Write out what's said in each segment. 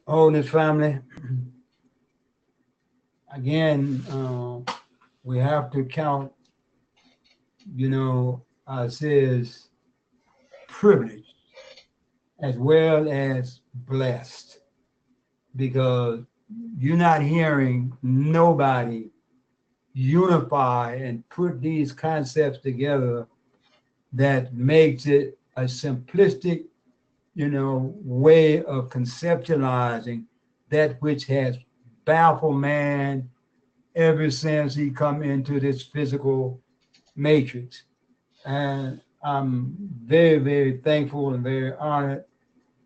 Oh, this family, again, we have to count, says privileged as well as blessed because you're not hearing nobody unify and put these concepts together that makes it a simplistic, way of conceptualizing that which has baffled man ever since he come into this physical matrix. And I'm very, very thankful and very honored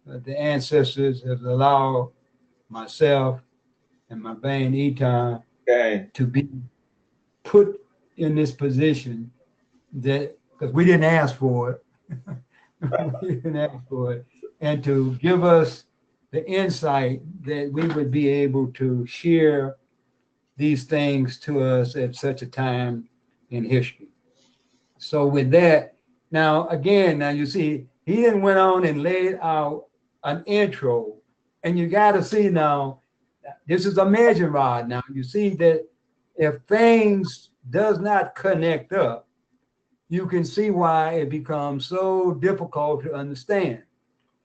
that the ancestors have allowed myself and my band Eitai Okay. to be put in this position that because we didn't ask for it. We didn't ask for it. And to give us the insight that we would be able to share these things to us at such a time in history. So with that, now again, now you see, he then went on and laid out an intro, and you got to see now, this is a measuring rod. Now you see that if things does not connect up, you can see why it becomes so difficult to understand.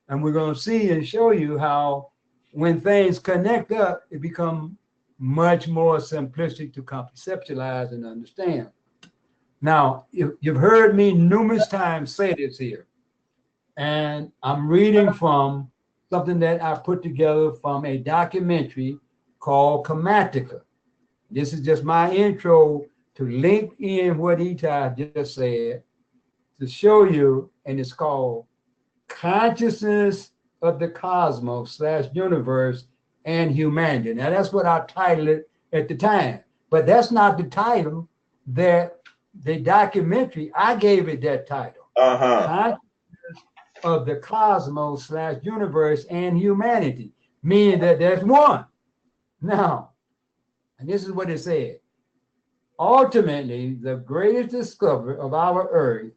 And we're going to see and show you how when things connect up, it becomes much more simplistic to conceptualize and understand. Now, you've heard me numerous times say this here, and I'm reading from something that I put together from a documentary called Chromatica. This is just my intro to link in what Itai just said to show you, and it's called Consciousness of the Cosmos slash Universe and Humanity. Now, that's what I titled it at the time, but that's not the title that the documentary, I gave it that title. Uh-huh. Consciousness of the Cosmos slash Universe and Humanity, meaning that there's one. Now, and this is what it said. Ultimately, the greatest discovery of our earth,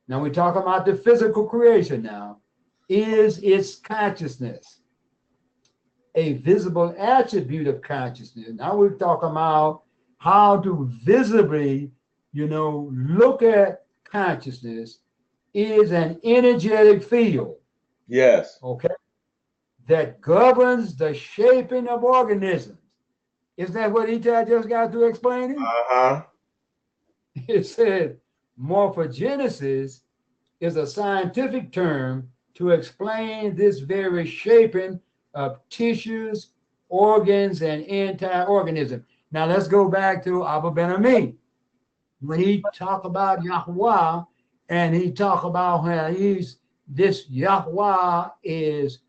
now we're talking about the physical creation now, is its consciousness, a visible attribute of consciousness. Now we're talking about how to visibly, look at consciousness is an energetic field, Yes. okay, that governs the shaping of organisms. Isn't that what he just got to explaining? Uh-huh. It said morphogenesis is a scientific term to explain this very shaping of tissues, organs, and entire organism. Now let's go back to Abba Ben Ami. When he talk about Yahweh, and he talk about how this Yahweh is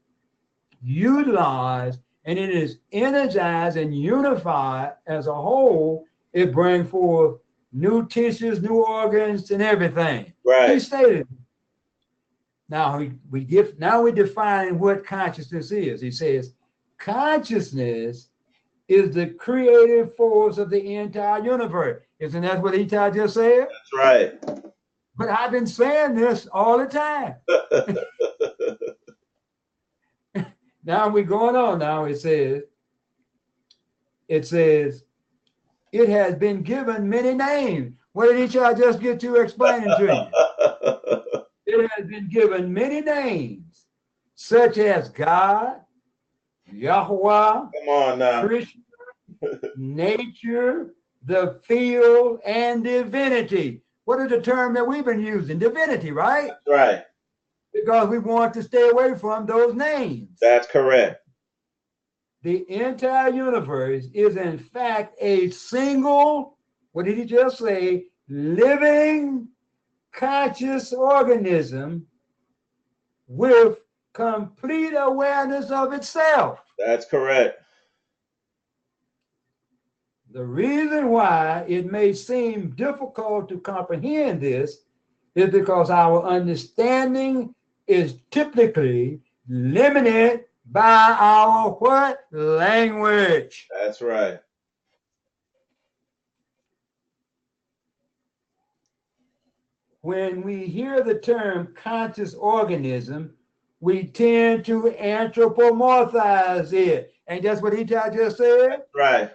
utilized and it is energized and unified as a whole, it brings forth new tissues, new organs, and everything. He Right. stated. Now we define what consciousness is. He says consciousness is the creative force of the entire universe. Isn't that what Eitai just said? That's right. But I've been saying this all the time. Now we're going on. Now it says it has been given many names. What did Eitai just get to explaining to you? It has been given many names, such as God, Yahweh, Come on now. Krishna, nature, the field, and divinity. What is the term that we've been using? Divinity, right? That's right. Because we want to stay away from those names. That's correct. The entire universe is, in fact, a single, what did he just say? Living, conscious organism with complete awareness of itself. That's correct. The reason why it may seem difficult to comprehend this is because our understanding is typically limited by our what? Language. That's right. When we hear the term conscious organism, we tend to anthropomorphize it. And that's what Eitai just said. Right.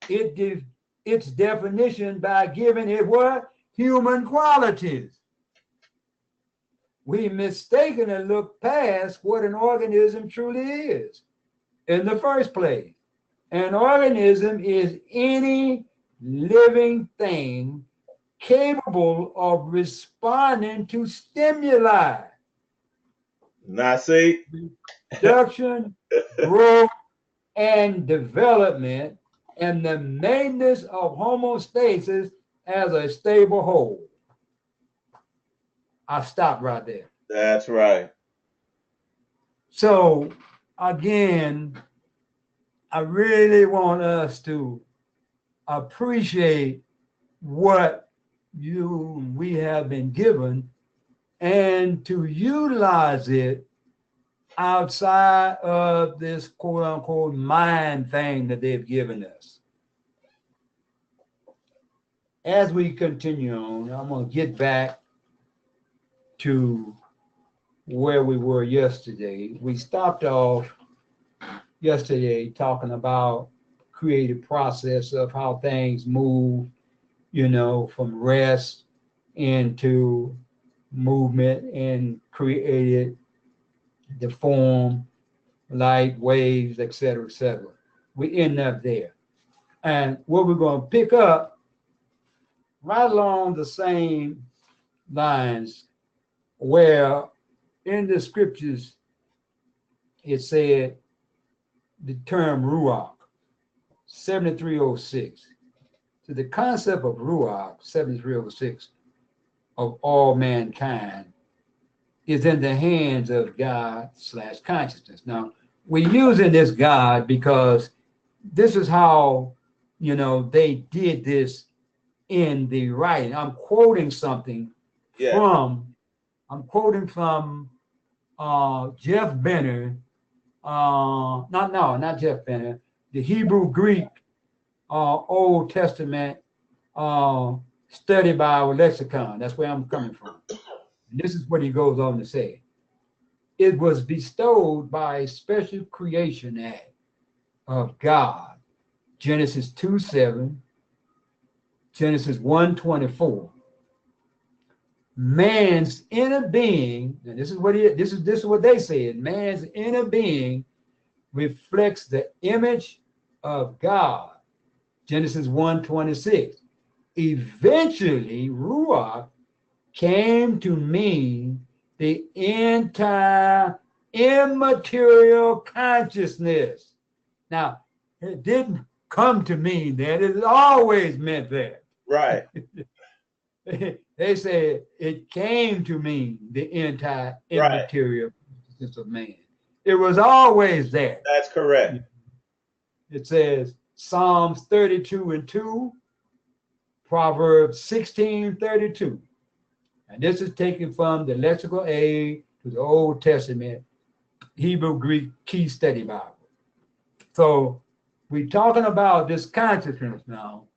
It gives its definition by giving it what? Human qualities. We mistakenly look past what an organism truly is in the first place. An organism is any living thing capable of responding to stimuli. Nasik. Production, growth, and development, and the maintenance of homeostasis as a stable whole. I stop right there. That's right. So again, I really want us to appreciate what we have been given and to utilize it outside of this quote unquote mind thing that they've given us. As we continue on, I'm going to get back to where we were yesterday. We stopped off yesterday talking about creative process of how things move, from rest into movement and created the form, light, waves, etc., etc. We end up there. And what we're going to pick up right along the same lines where in the scriptures it said the term ruach, 7306. So the concept of ruach, 7306, of all mankind is in the hands of God/consciousness. Now, we're using this God because this is how, they did this in the writing. I'm quoting something from Jeff Benner, not Jeff Benner, the Hebrew Greek Old Testament study Bible lexicon. That's where I'm coming from. And this is what he goes on to say. It was bestowed by a special creation act of God. Genesis 2:7, Genesis 1:24. Man's inner being, and this is what they said, man's inner being reflects the image of God. Genesis 1:26. Eventually, Ruach came to mean the entire immaterial consciousness. Now, it didn't come to mean that. It always meant that. Right. They said it came to mean the entire immaterial consciousness of man. It was always there. That's correct. It says Psalms 32:2, Proverbs 16:32. And this is taken from the lexical aid to the Old Testament Hebrew Greek Key Study Bible. So we're talking about this consciousness now,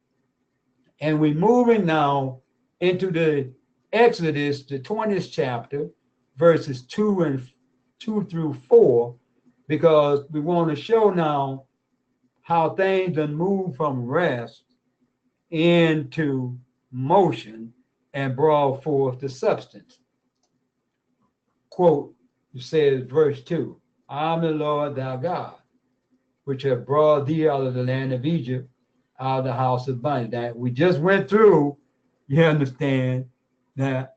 and we're moving now into the Exodus, the 20th chapter, verses 2 through 4, because we want to show now how things then move from rest into motion and brought forth the substance. Quote, it says, verse 2, I am the Lord thy God, which have brought thee out of the land of Egypt, out of the house of bondage. Now, we just went through, you understand, that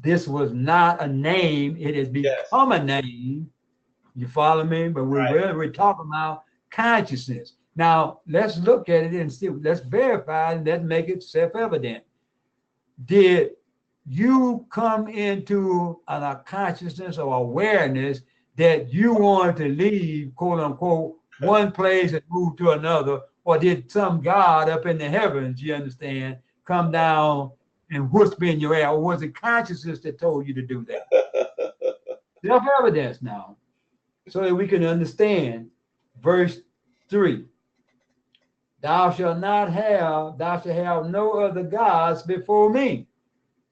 this was not a name, it has become a name. You follow me? But we're talking about consciousness. Now, let's look at it and see, let's verify and let's make it self-evident. Did you come into a consciousness or awareness that you wanted to leave, quote unquote, one place and move to another? Or did some God up in the heavens, you understand, come down and whisper in your ear? Or was it consciousness that told you to do that? Self-evidence now, so that we can understand. Verse 3. Thou shalt have no other gods before me.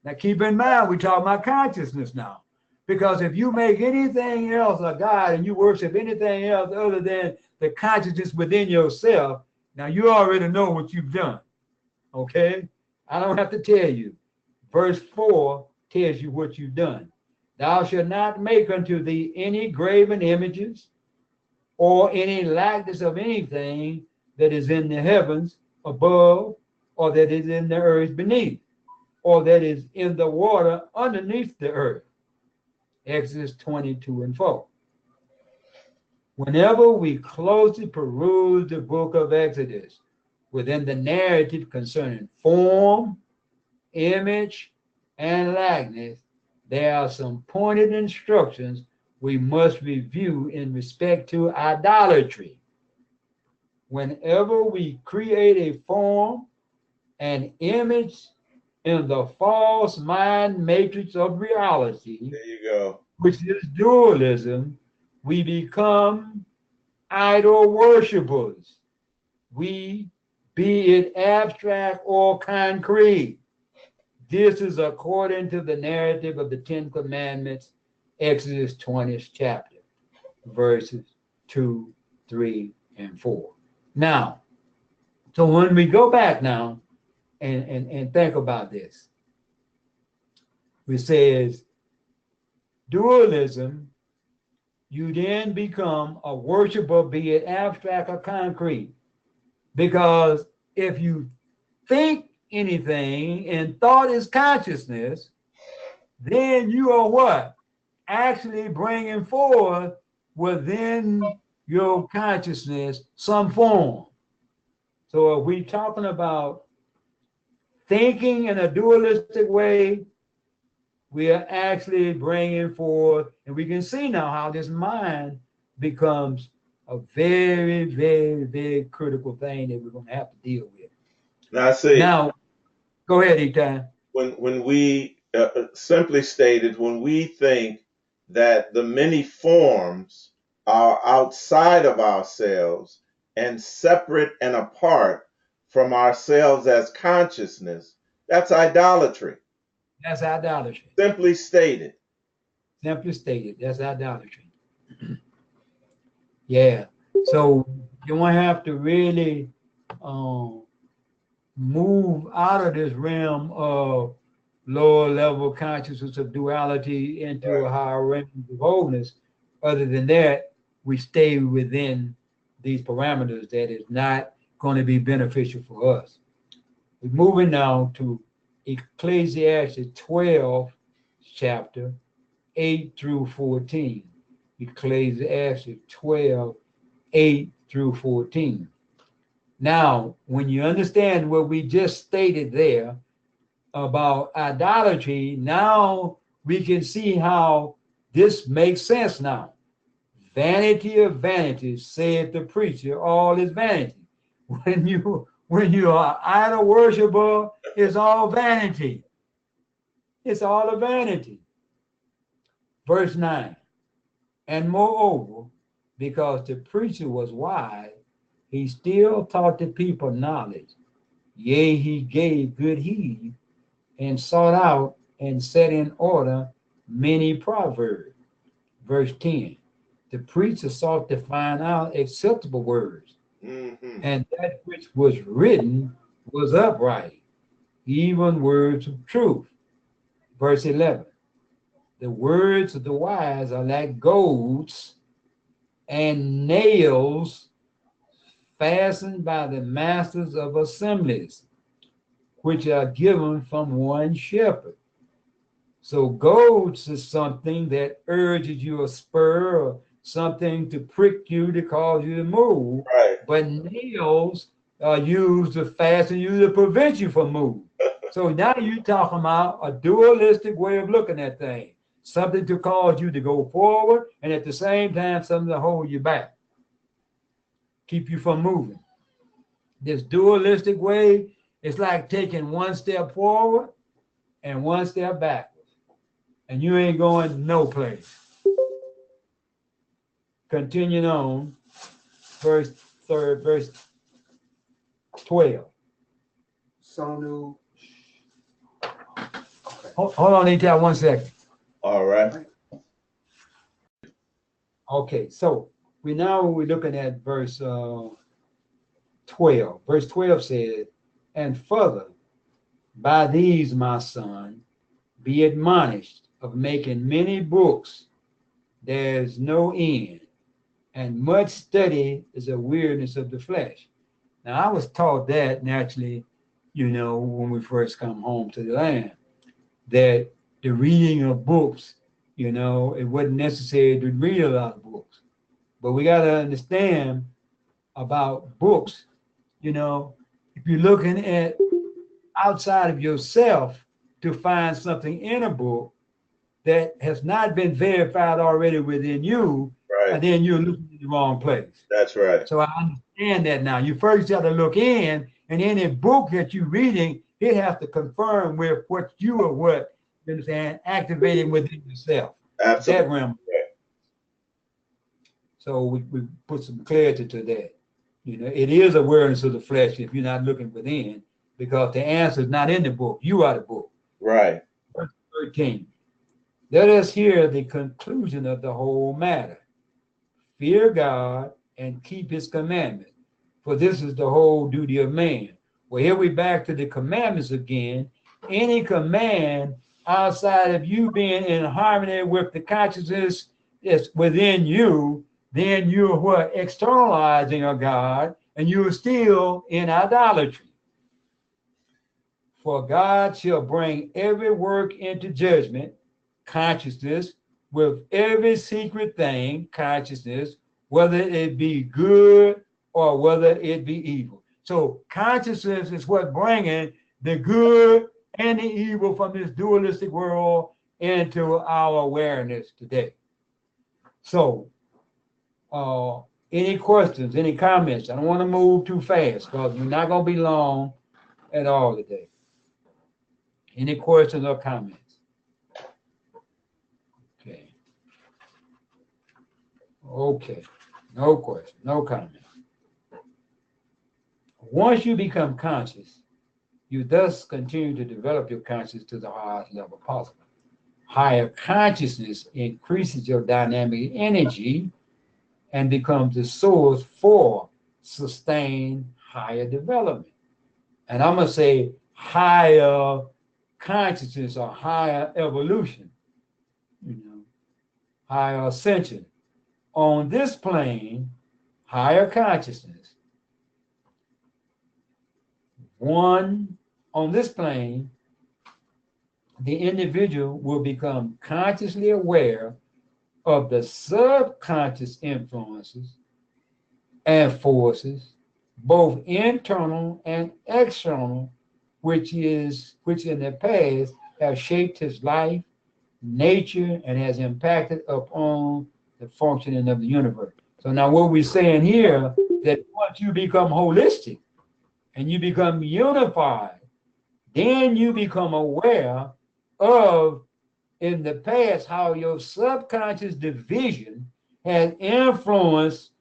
Now keep in mind, we're talking about consciousness now, Because if you make anything else a God and you worship anything else other than the consciousness within yourself, now you already know what you've done. Okay? I don't have to tell you. Verse 4 tells you what you've done. Thou shalt not make unto thee any graven images or any likeness of anything that is in the heavens above, or that is in the earth beneath, or that is in the water underneath the earth. Exodus 22:4. Whenever we closely peruse the book of Exodus within the narrative concerning form, image, and likeness, there are some pointed instructions we must review in respect to idolatry. Whenever we create a form, an image in the false mind matrix of reality, There you go. which is dualism, we become idol worshippers. We, be it abstract or concrete. This is according to the narrative of the Ten Commandments, Exodus 20th chapter, verses 2, 3, and 4. Now, so when we go back now and think about this, it says dualism, you then become a worshiper, be it abstract or concrete. Because if you think anything and thought is consciousness, then you are what? Actually bringing forth within your consciousness some form. So if we're talking about thinking in a dualistic way, we are actually bringing forth, and we can see now how this mind becomes a very, very, very critical thing that we're going to have to deal with. Now, see. Now, go ahead, Eitai. When we simply stated, when we think that the many forms are outside of ourselves and separate and apart from ourselves as consciousness, that's idolatry. That's idolatry. Simply stated. Simply stated, that's idolatry. Yeah. So you won't have to really move out of this realm of lower level consciousness of duality into a higher realm of wholeness. Other than that, we stay within these parameters that is not going to be beneficial for us. We're moving now to Ecclesiastes 12 chapter 8 through 14. Ecclesiastes 12, 8 through 14. Now, when you understand what we just stated there about idolatry, now we can see how this makes sense now. Vanity of vanities, saith the preacher, all is vanity. When you are idol worshiper, it's all vanity. It's all a vanity. Verse 9. And moreover, because the preacher was wise, he still taught the people knowledge. Yea, he gave good heed and sought out and set in order many proverbs. Verse 10. The preacher sought to find out acceptable words, and that which was written was upright, even words of truth. Verse 11. The words of the wise are like goads and nails fastened by the masters of assemblies, which are given from one shepherd. So goads is something that urges you a spur or something to prick you to cause you to move. Right. But nails are used to fasten you to prevent you from moving. So now you're talking about a dualistic way of looking at things. Something to cause you to go forward, and at the same time, something to hold you back, keep you from moving. This dualistic way is like taking one step forward and one step backwards, and you ain't going no place. Continuing on, verse 12. Sonu. Hold on, Eitai, 1 second. All right. Okay, so we're looking at verse 12. Verse 12 says, and further, by these, my son, be admonished of making many books, there's no end, and much study is a weariness of the flesh. Now, I was taught that naturally, when we first come home to the land, that the reading of books, it wasn't necessary to read a lot of books. But we got to understand about books, if you're looking at outside of yourself to find something in a book that has not been verified already within you, Right. and then you're looking in the wrong place. That's right. So I understand that now. You first have to look in, and any book that you're reading, it has to confirm with what you are, you understand, activating within yourself. Absolutely. That realm. So we put some clarity to that. It is awareness of the flesh if you're not looking within, because the answer is not in the book. You are the book. Right. Verse 13. Let us hear the conclusion of the whole matter. Fear God and keep his commandments, for this is the whole duty of man. Well, here we back to the commandments again. Any command outside of you being in harmony with the consciousness that's within you, then you're what? Externalizing a God, and you're still in idolatry. For God shall bring every work into judgment, consciousness, with every secret thing, consciousness, whether it be good or whether it be evil. So consciousness is what bringing the good and the evil from this dualistic world into our awareness today. So, any questions, any comments? I don't want to move too fast because we're not going to be long at all today. Any questions or comments? Okay. Okay. No question, no comment. Once you become conscious, you thus continue to develop your consciousness to the highest level possible. Higher consciousness increases your dynamic energy and becomes the source for sustained higher development. And I'm going to say higher consciousness or higher evolution, higher ascension. On this plane, higher consciousness, on this plane, the individual will become consciously aware of the subconscious influences and forces, both internal and external, which in the past have shaped his life, nature, and has impacted upon the functioning of the universe. So now what we're saying here, that once you become holistic and you become unified, then you become aware of in the past how your subconscious division has influenced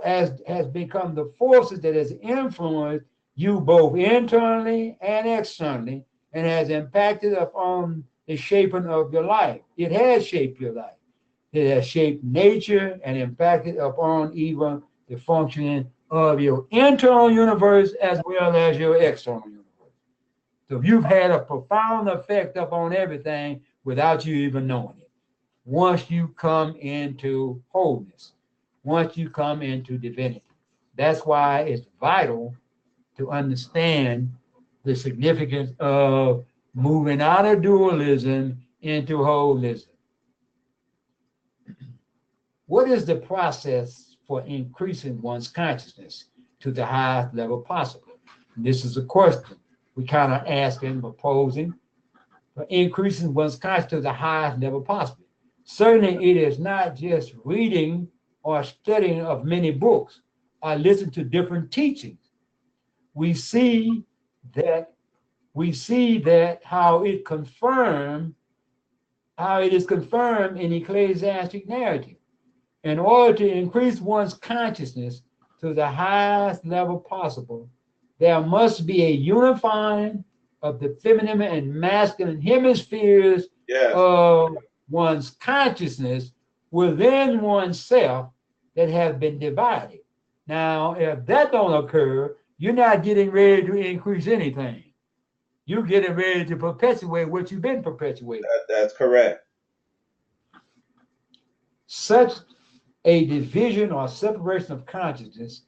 has become the forces that has influenced you both internally and externally, and has impacted upon the shaping of your life. It has shaped your life. It has shaped nature and impacted upon even the functioning of your internal universe as well as your external universe. So you've had a profound effect upon everything without you even knowing it. Once you come into wholeness, once you come into divinity. That's why it's vital to understand the significance of moving out of dualism into holism. What is the process for increasing one's consciousness to the highest level possible? And this is a question we kind of asking, proposing, for increasing one's consciousness to the highest level possible. Certainly, it is not just reading or studying of many books or listening to different teachings. We see that how it is confirmed in ecclesiastic narrative. In order to increase one's consciousness to the highest level possible, there must be a unifying of the feminine and masculine hemispheres of one's consciousness, within oneself that have been divided. Now, if that don't occur, you're not getting ready to increase anything. You're getting ready to perpetuate what you've been perpetuating. That's correct. Such a division or separation of consciousness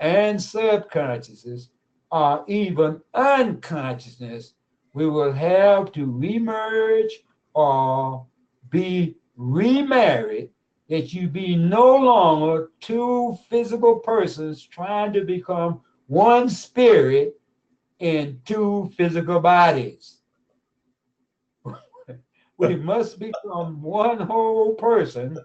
and subconsciousness or even unconsciousness, we will have to remerge or be remarried, that you be no longer two physical persons trying to become one spirit in two physical bodies. We must become one whole person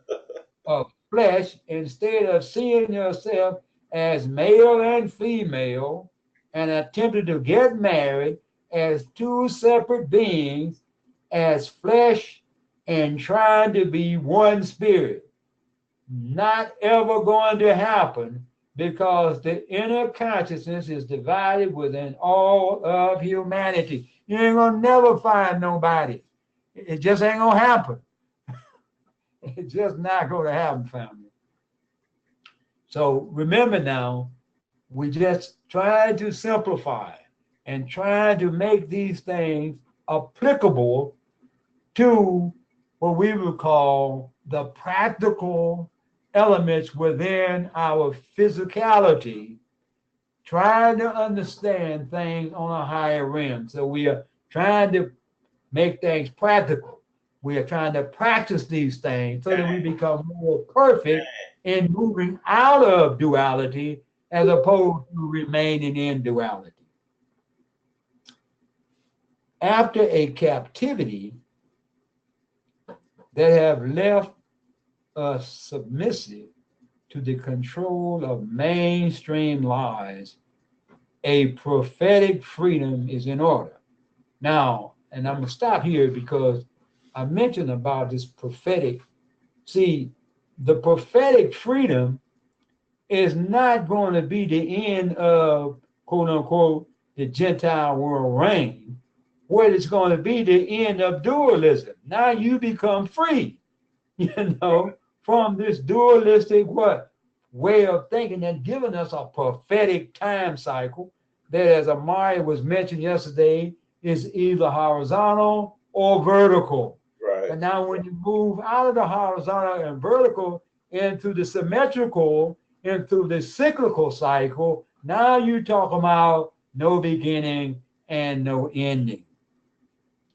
of flesh instead of seeing yourself as male and female and attempting to get married as two separate beings, as flesh, and trying to be one spirit. Not ever going to happen, because the inner consciousness is divided within all of humanity. You ain't gonna never find nobody. It just ain't gonna happen. It's just not gonna happen, family. So remember now, we just try to simplify and try to make these things applicable to what we would call the practical elements within our physicality, trying to understand things on a higher realm. So we are trying to make things practical. We are trying to practice these things so that we become more perfect in moving out of duality as opposed to remaining in duality. After a captivity that have left us submissive to the control of mainstream lies, a prophetic freedom is in order. Now, and I'm going to stop here because I mentioned about this prophetic. See, the prophetic freedom is not going to be the end of, quote unquote, the Gentile world reign. What it's going to be the end of dualism. Now you become free, from this dualistic way of thinking, and giving us a prophetic time cycle that, as Amaya was mentioned yesterday, is either horizontal or vertical. Right. And now when you move out of the horizontal and vertical into the symmetrical, into the cyclical cycle, now you talk about no beginning and no ending.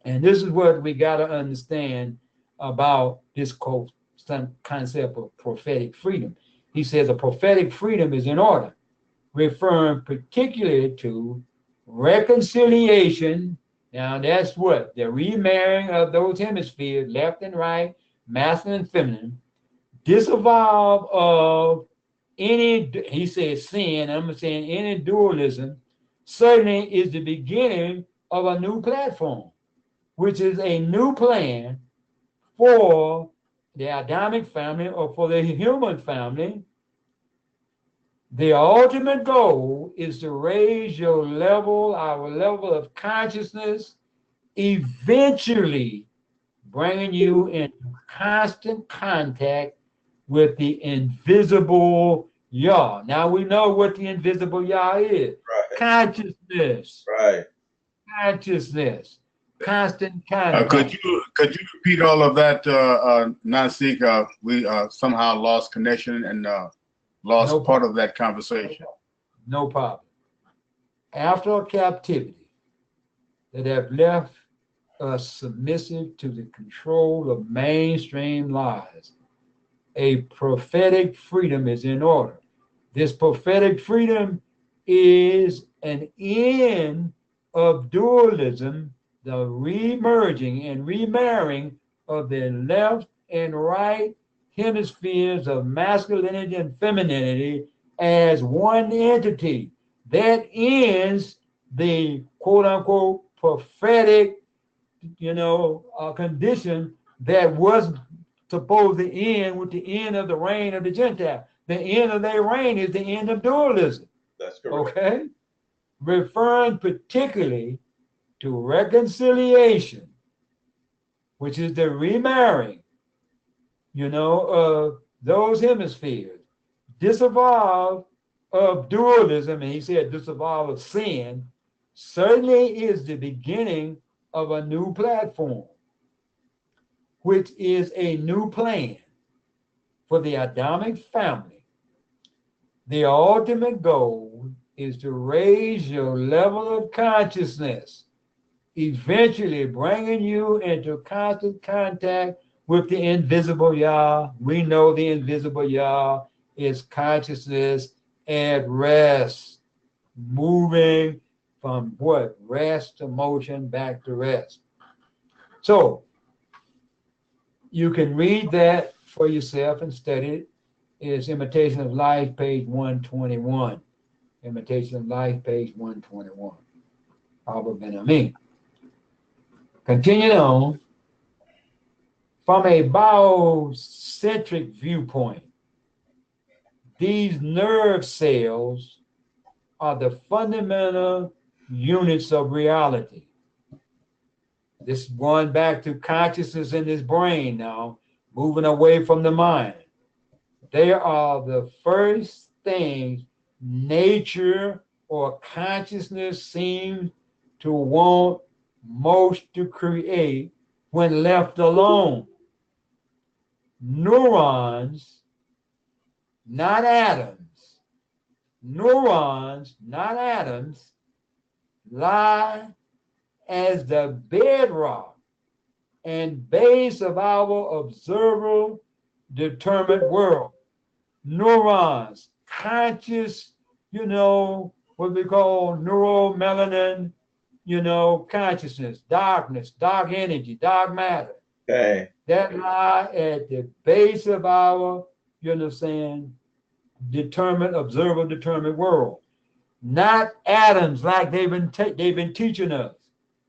And this is what we got to understand about this concept of prophetic freedom. He says a prophetic freedom is in order, referring particularly to reconciliation. Now that's what? The remarrying of those hemispheres, left and right, masculine and feminine, disavowal of any, he says sin, I'm saying any dualism, certainly is the beginning of a new platform, which is a new plan for the Adamic family or for the human family. The ultimate goal is to raise our level of consciousness, eventually bringing you into constant contact with the invisible Yah. Now we know what the invisible Yah is. Right. Consciousness. Right. Consciousness. Constant contact. Could you repeat all of that, Nasik? We somehow lost connection and lost part of that conversation. No problem. After a captivity that have left us submissive to the control of mainstream lies, a prophetic freedom is in order. This prophetic freedom is an end of dualism, the remerging and remarrying of the left and right hemispheres of masculinity and femininity as one entity. That ends the quote unquote prophetic, condition that was supposed to end with the end of the reign of the Gentile. The end of their reign is the end of dualism. That's correct. Okay? Referring particularly to reconciliation, which is the remarrying you know, those hemispheres. Disavowal of dualism, and he said disavowal of sin, certainly is the beginning of a new platform, which is a new plan for the Adamic family. The ultimate goal is to raise your level of consciousness, eventually bringing you into constant contact with the invisible Yah. We know the invisible Yah is consciousness at rest, moving from what? Rest to motion, back to rest. So you can read that for yourself and study it. It's Imitation of Life, page 121. Imitation of Life, page 121. Abba Ben Amin. Continuing on, from a biocentric viewpoint, these nerve cells are the fundamental units of reality. This is going back to consciousness in this brain now, moving away from the mind. They are the first things nature or consciousness seems to want most to create when left alone. Neurons, not atoms. Neurons, not atoms, lie as the bedrock and base of our observable determined world. Neurons, conscious, what we call neuromelanin, consciousness, darkness, dark energy, dark matter. Okay. That lie at the base of our, determined, observable, determined world. Not atoms like they've been teaching us.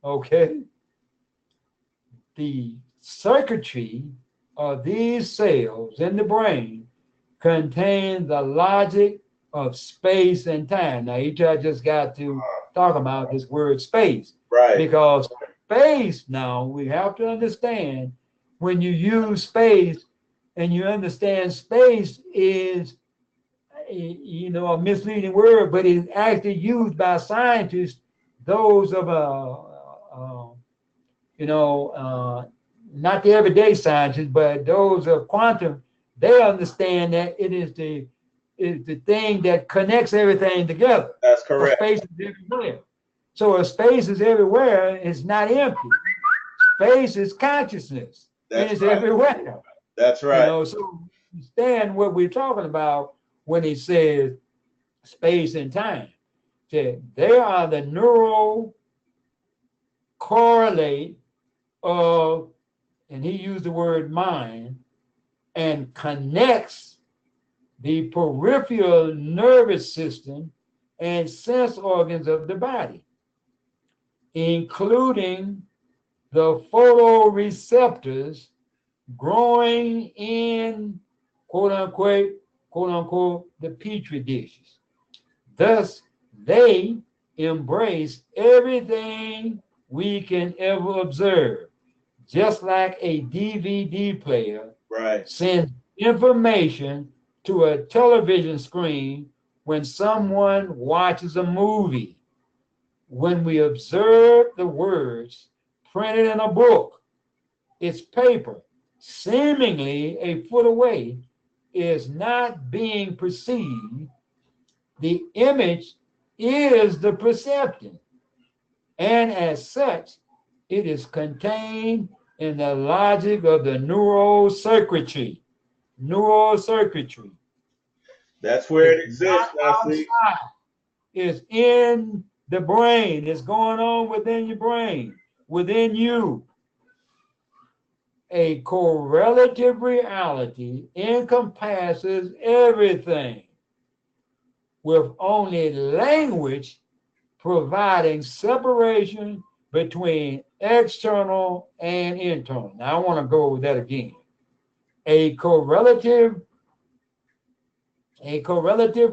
Okay? The circuitry of these cells in the brain contain the logic of space and time. Now, Eitai just got to talk about this word space. Right. Because space, now, we have to understand, when you use space and you understand space is, a misleading word, but it's actually used by scientists, those of, not the everyday scientists, but those of quantum. They understand that it is the thing that connects everything together. That's correct. So space is everywhere. So if space is everywhere, it's not empty. Space is consciousness. That's it's right. everywhere. That's right. So understand what we're talking about when he says space and time. They are the neural correlate of, and he used the word mind, and connects the peripheral nervous system and sense organs of the body, including the photoreceptors growing in, quote unquote, the petri dishes. Thus, they embrace everything we can ever observe, just like a DVD player sends information to a television screen when someone watches a movie. When we observe the words printed in a book, its paper, seemingly a foot away, is not being perceived. The image is the perception, and as such, it is contained in the logic of the neural circuitry. Neural circuitry. That's where it exists, Nasik. It's in the brain. It's going on within your brain, within you. A correlative reality encompasses everything, with only language providing separation between external and internal. Now, I want to go over that again. A correlative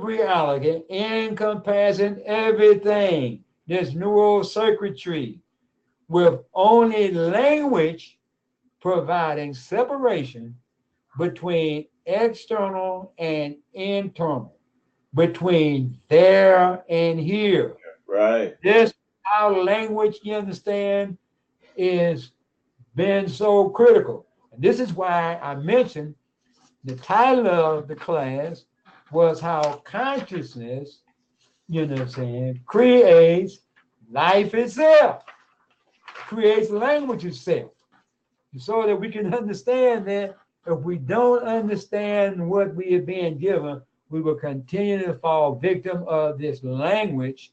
reality encompassing everything, this neural circuitry, with only language providing separation between external and internal, between there and here. Right. This how language, you understand, is been so critical. And this is why I mentioned the title of the class was how consciousness, you know what I'm saying, creates life itself, creates language itself. So that we can understand that if we don't understand what we are being given, we will continue to fall victim of this language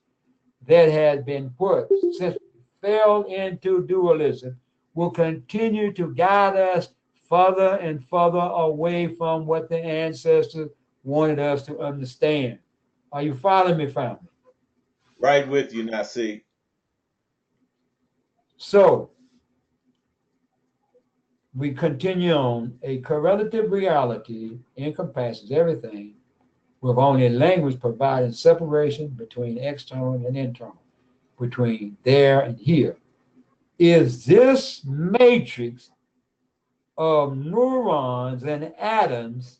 that has been put since we fell into dualism, will continue to guide us further and further away from what the ancestors wanted us to understand. Are you following me, family? Right with you, Nasik. So we continue on. A correlative reality encompasses everything, with only language providing separation between external and internal, between there and here. Is this matrix of neurons and atoms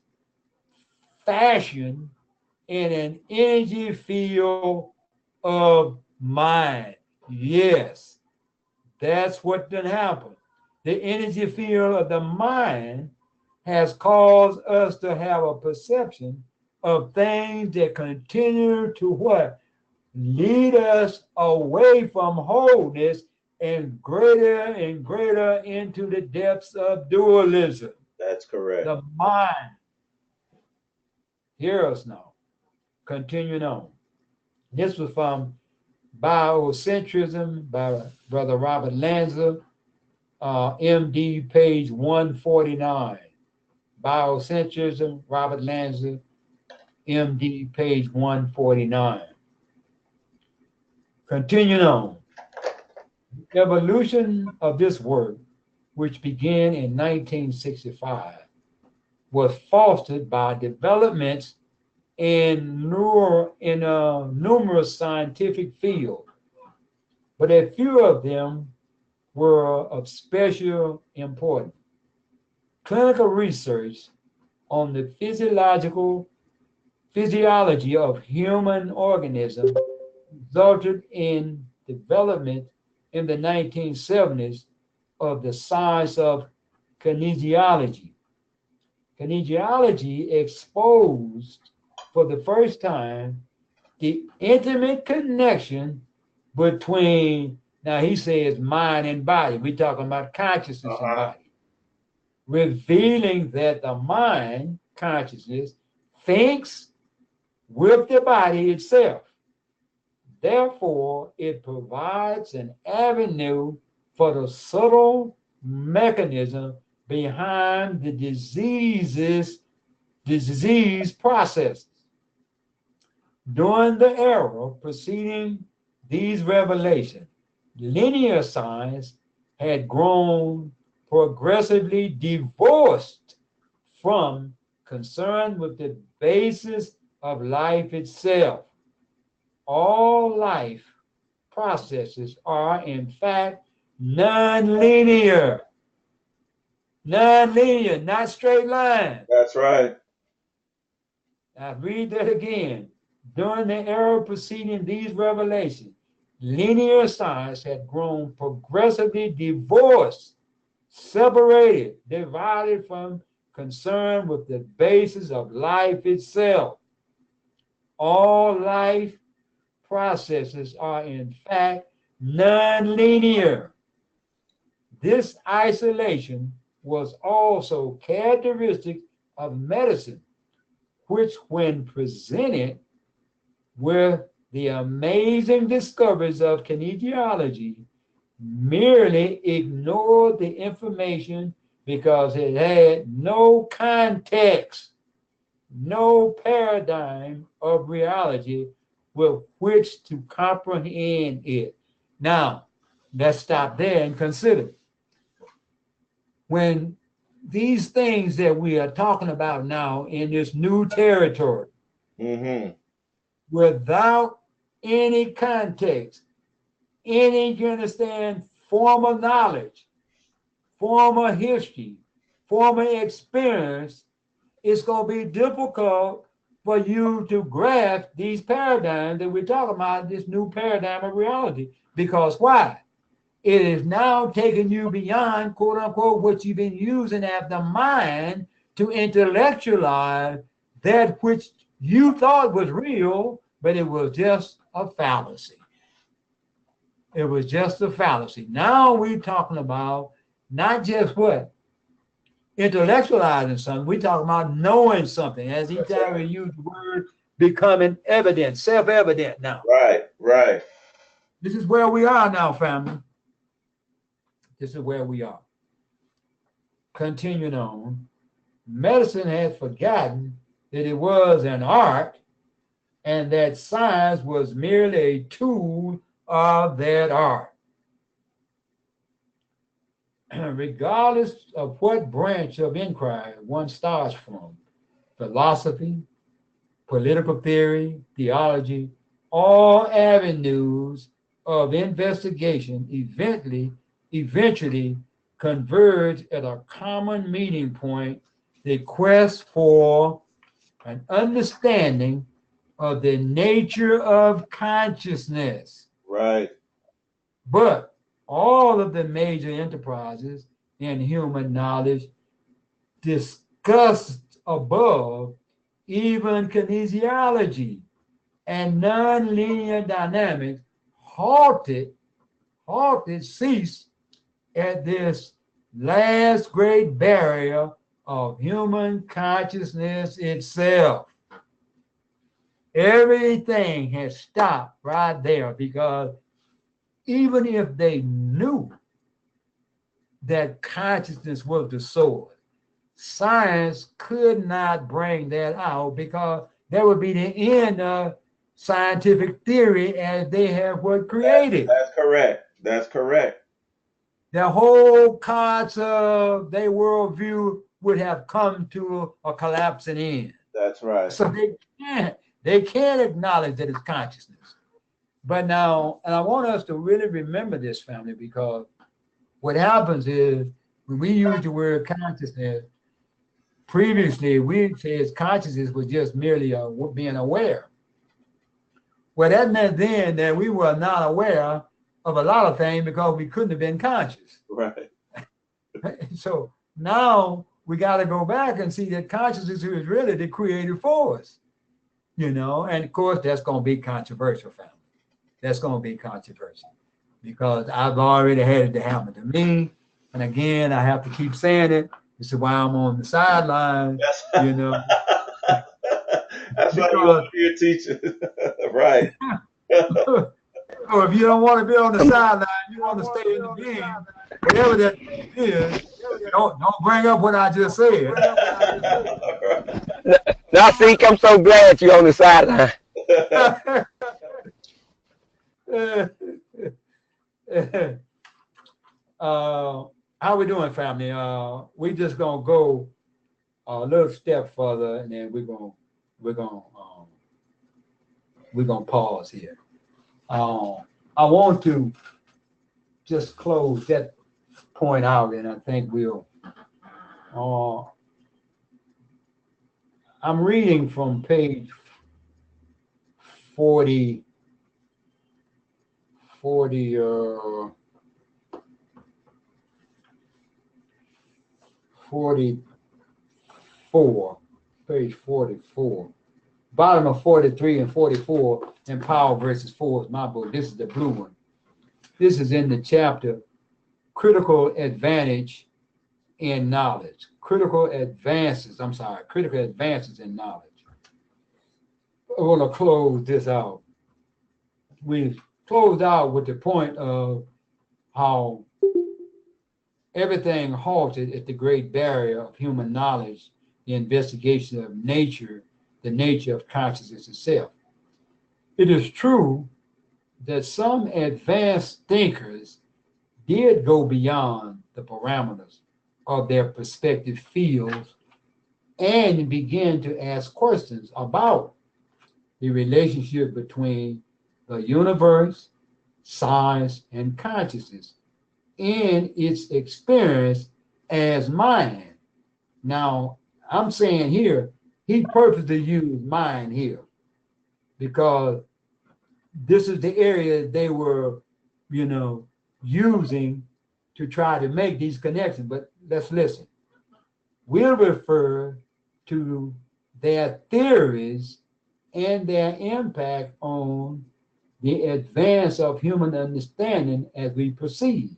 fashioned in an energy field of mind? Yes, that's what did happen. The energy field of the mind has caused us to have a perception of things that continue to what? Lead us away from wholeness and greater into the depths of dualism. That's correct. The mind. Hear us now. Continuing on. This was from Biocentrism by Brother Robert Lanza, MD, page 149. Biocentrism, Robert Lanza, MD, page 149. Continuing on. The evolution of this work, which began in 1965, was fostered by developments in numerous scientific fields, but a few of them were of special importance. Clinical research on the physiology of human organisms resulted in development in the 1970s of the science of kinesiology. Kinesiology exposed for the first time the intimate connection between, now he says mind and body. We're talking about consciousness and body, revealing that the mind, consciousness, thinks with the body itself. Therefore, it provides an avenue for the subtle mechanism behind the disease processes. During the era preceding these revelations, linear science had grown progressively divorced from concern with the basis of life itself. All life processes are, in fact, non-linear. Non-linear, not straight lines. That's right. Now read that again. During the era preceding these revelations, linear science had grown progressively divorced, separated, divided from concern with the basis of life itself. All life processes are, in fact, non-linear. This isolation was also characteristic of medicine, which, when presented with the amazing discoveries of kinesiology, merely ignored the information because it had no context, no paradigm of reality with which to comprehend it. Now, let's stop there and consider. When these things that we are talking about now in this new territory, without any context, any, you understand, former knowledge, former history, former experience, it's going to be difficult for you to grasp these paradigms that we're talking about, this new paradigm of reality. Because why? It is now taking you beyond, quote unquote, what you've been using as the mind to intellectualize that which you thought was real, but it was just a fallacy. It was just a fallacy. Now we're talking about not just what? Intellectualizing something. We're talking about knowing something. As Eitai used the word, becoming evident, self-evident now. Right. This is where we are now, family. This is where we are. Continuing on, medicine has forgotten that it was an art and that science was merely a tool of that art. Regardless of what branch of inquiry one starts from, philosophy, political theory, theology, all avenues of investigation eventually converge at a common meeting point, the quest for an understanding of the nature of consciousness. Right. But all of the major enterprises in human knowledge discussed above, even kinesiology and nonlinear dynamics, ceased at this last great barrier of human consciousness itself. Everything has stopped right there, because even if they knew that consciousness was the source, science could not bring that out, because that would be the end of scientific theory as they have what created. That's correct. The whole parts of their worldview would have come to a collapsing end. That's right. So they can't acknowledge that it's consciousness. But now, and I want us to really remember this, family, because what happens is when we use the word consciousness, previously we said consciousness was just merely being aware. Well, that meant then that we were not aware of a lot of things because we couldn't have been conscious. Right. So now we got to go back and see that consciousness is really the creative force, and of course that's going to be controversial, family. That's going to be controversial because I've already had it to happen to me. And again, I have to keep saying it. This is why I'm on the sideline, That's why you want to be a teacher. Right. So if you don't want to be on the sideline, you want to stay in the game, whatever that is, don't bring up what I just said. Nasik, I'm so glad you're on the sideline. How we doing, family? We just gonna go a little step further, and then we're gonna pause here. I want to just close that point out, and I think we'll. I'm reading from page 44, page 44, bottom of 43 and 44, in Power versus Force, my book. This is the blue one. This is in the chapter Critical Advantage in Knowledge. Critical advances in knowledge. I want to close this out. We've closed out with the point of how everything halted at the great barrier of human knowledge, the investigation of nature, the nature of consciousness itself. It is true that some advanced thinkers did go beyond the parameters of their respective fields and begin to ask questions about the relationship between the universe, science, and consciousness in its experience as mind, Now, I'm saying here, he purposely used mind here because this is the area they were, using to try to make these connections. But let's listen. We'll refer to their theories and their impact on the advance of human understanding as we proceed.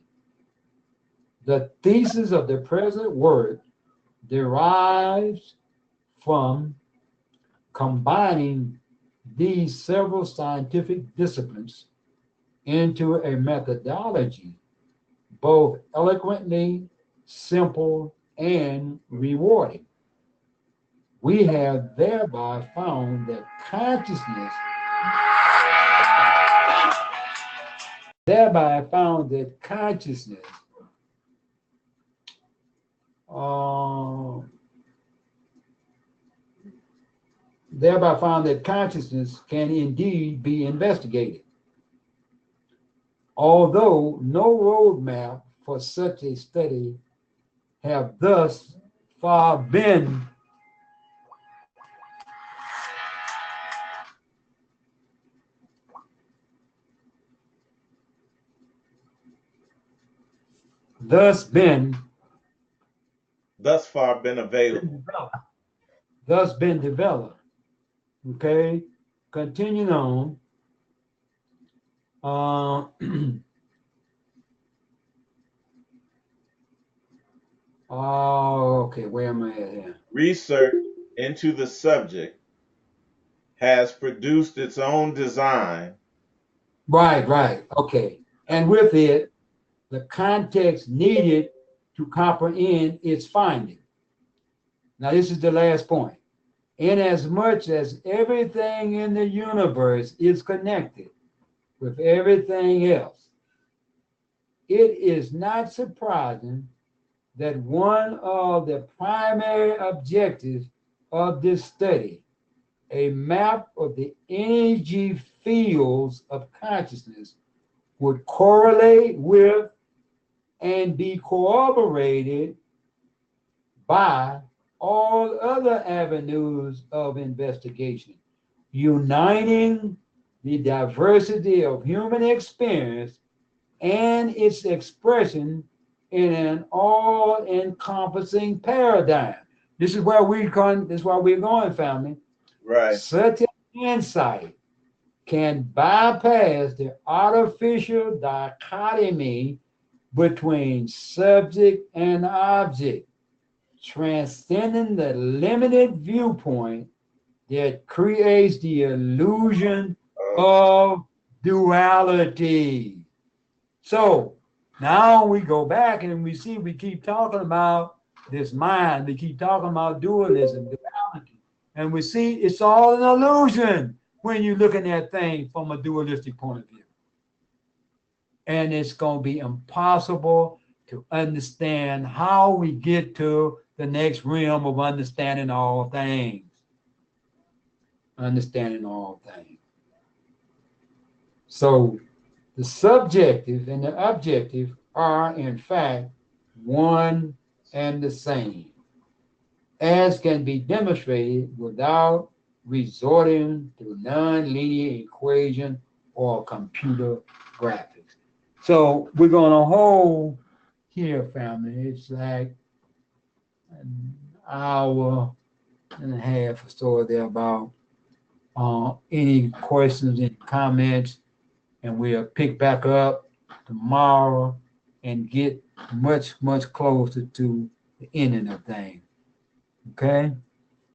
The thesis of the present work derives from combining these several scientific disciplines into a methodology, both eloquently simple and rewarding. We have thereby found that consciousness, thereby found that consciousness can indeed be investigated. Although no roadmap for such a study have thus far been thus far been available. Thus been developed. Okay, continuing on. Okay, where am I at here? Research into the subject has produced its own design. Right. Okay. And with it, the context needed to comprehend its finding. Now, this is the last point. Inasmuch as everything in the universe is connected with everything else, it is not surprising that one of the primary objectives of this study, a map of the energy fields of consciousness, would correlate with and be corroborated by all other avenues of investigation, uniting the diversity of human experience and its expression in an all-encompassing paradigm. This is where we're going, family. Right. Such an insight can bypass the artificial dichotomy between subject and object, transcending the limited viewpoint that creates the illusion of duality. So now we go back and we keep talking about this mind, we keep talking about dualism, duality, and we see it's all an illusion when you're looking at things from a dualistic point of view. And it's going to be impossible to understand how we get to the next realm of understanding all things. Understanding all things. So the subjective and the objective are, in fact, one and the same, as can be demonstrated without resorting to nonlinear equation or computer graphics. So we're going to hold here, family. It's like an hour and a half or so there about any questions and comments, and we'll pick back up tomorrow and get much closer to the ending of things. Okay?